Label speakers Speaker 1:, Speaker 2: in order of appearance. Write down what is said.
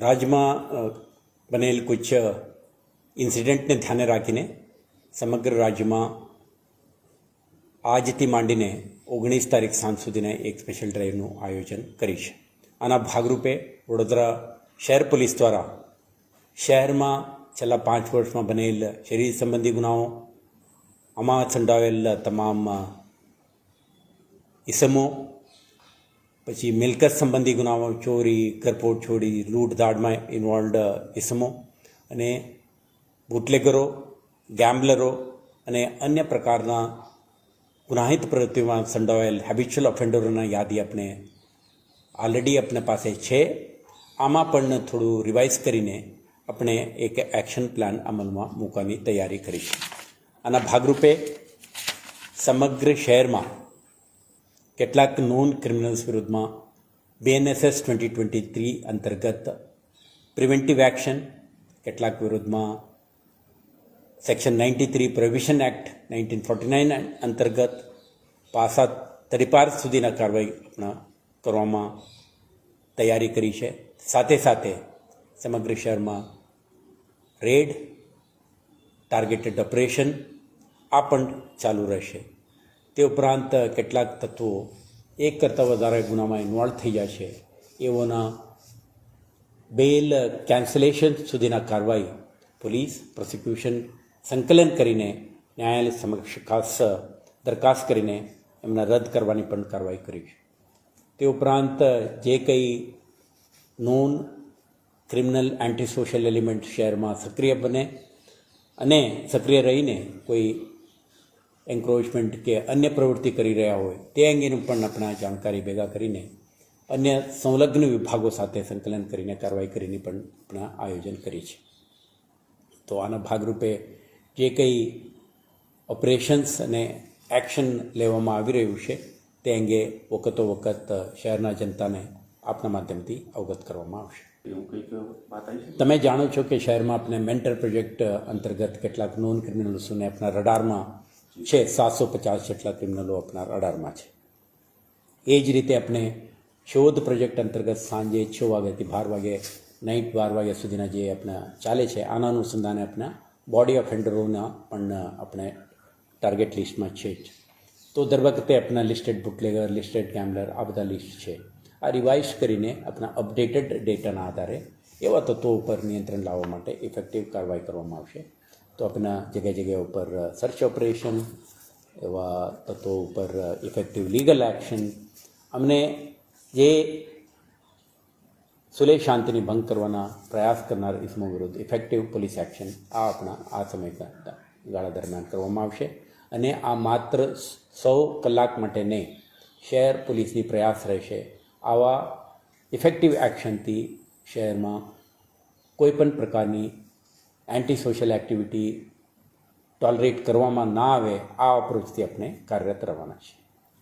Speaker 1: રાજ્યમાં બનેલ કુછ ઇન્સિડન્ટને ધ્યાને રાખીને સમગ્ર રાજ્યમાં આજથી માંડીને 19 તારીખ સાંજ સુધીને એક સ્પેશિયલ ડ્રાઈવનું આયોજન કરી છે. આના ભાગરૂપે વડોદરા શહેર પોલીસ દ્વારા શહેરમાં છેલ્લા 5 વર્ષમાં બનેલ શરીર સંબંધી ગુનાઓ, આમાં સંડોવાયેલ તમામ ઇસમો, પછી મિલકત સંબંધી ગુનાઓ, ચોરી, કરપોટ ચોરી, લૂંટધાડમાં ઇન્વોલ્વડ ઇસમો અને બુટલેગરો, ગેમ્બલરો અને અન્ય પ્રકારના ગુનાહિત પ્રવૃત્તિઓમાં સંડોવાયેલ હેબિચ્યુઅલ ઓફેન્ડરોના યાદી આપણે ઓલરેડી આપણા પાસે છે. આમાં પણ થોડું રિવાઇઝ કરીને આપણે એક એક્શન પ્લાન અમલમાં મૂકવાની તૈયારી કરી છે. આના ભાગરૂપે સમગ્ર શહેરમાં કેટલાક નોન ક્રિમિનલ્સ વિરુદ્ધમાં BNSS 2023 અંતર્ગત પ્રિવેન્ટિવ એક્શન, કેટલાક વિરુદ્ધમાં સેક્શન 93 પ્રોહિબિશન એક્ટ 1949 અંતર્ગત પાસા 33 સુધીના કાર્યવાહી આપણા કરવામાં તૈયારી કરી છે. સાથે સાથે સમગ્ર શહેરમાં રેડ, ટાર્ગેટેડ ઓપરેશન આ પણ ચાલુ રહેશે. તે ઉપરાંત કેટલાક તત્વો એક કરતાં વધારે ગુનામાં ઇન્વોલ્વ થઈ જાય છે એઓના બેલ કેન્સલેશન સુધીના કાર્યવાહી પોલીસ પ્રોસિક્યુશન સંકલન કરીને ન્યાયાલય સમક્ષ ખાસ દરખાસ્ત કરીને એમના રદ કરવાની પણ કાર્યવાહી કરી છે. તે ઉપરાંત જે કંઈ non criminal anti social element શહેરમાં સક્રિય બને અને સક્રિય રહીને કોઈ એન્ક્રોચમેન્ટ કે અન્ય પ્રવૃત્તિ કરી રહ્યા હોય તે અંગેનું પણ આપણે જાણકારી ભેગા કરીને અન્ય સંલગ્ન વિભાગો સાથે સંકલન કરીને કાર્યવાહી કરીને પણ આપણે આયોજન કરી છે. તો આના ભાગરૂપે જે કંઈ ઓપરેશન્સ અને એક્શન લેવામાં આવી રહ્યું છે તે અંગે વખતો વખત શહેરના જનતાને આપના માધ્યમથી અવગત કરવામાં આવશે. તમે જાણો છો કે શહેરમાં આપણે મેન્ટર પ્રોજેક્ટ અંતર્ગત કેટલાક નોન ક્રિમિનલ્સોને આપણા રડારમાં છે. 750 જેટલા ક્રિમિનલો આપણા રડારમાં છે. એ જ રીતે આપણે શોધ પ્રોજેક્ટ અંતર્ગત સાંજે 6 વાગ્યાથી 12 વાગે, નાઇટ 12 વાગ્યા સુધીના જે આપણા ચાલે છે આના અનુસંધાને આપણા બોડી ઓફેન્ડરોના પણ આપણે ટાર્ગેટ લિસ્ટમાં છે જ. તો દર વખતે આપણા લિસ્ટેડ બુટલેગર, લિસ્ટેડ ગેમ્બલર આ બધા લિસ્ટ છે. આ રિવાઇઝ કરીને આપણા અપડેટેડ ડેટાના આધારે એવા તત્વો ઉપર નિયંત્રણ લાવવા માટે ઇફેક્ટિવ કાર્યવાહી કરવામાં આવશે. તો આપણા જગ્યા ઉપર સર્ચ ઓપરેશન, એવા તત્વો ઉપર ઇફેક્ટિવ લીગલ એક્શન, અમને જે સુલેહ શાંતિની ભંગ કરવાના પ્રયાસ કરનાર ઇસમો વિરુદ્ધ ઇફેક્ટિવ પોલીસ એક્શન આ આપણા આ સમયગાળા દરમિયાન કરવામાં આવશે. અને આ માત્ર 100 કલાક માટે નહીં, શહેર પોલીસની પ્રયાસ રહેશે આવા ઇફેક્ટિવ એક્શનથી શહેરમાં કોઈપણ પ્રકારની એન્ટી સોશિયલ એક્ટિવિટી ટોલરેટ કરવામાં ના આવે આ અપ્રોચથી આપણે કાર્યરત રહેવાના છે.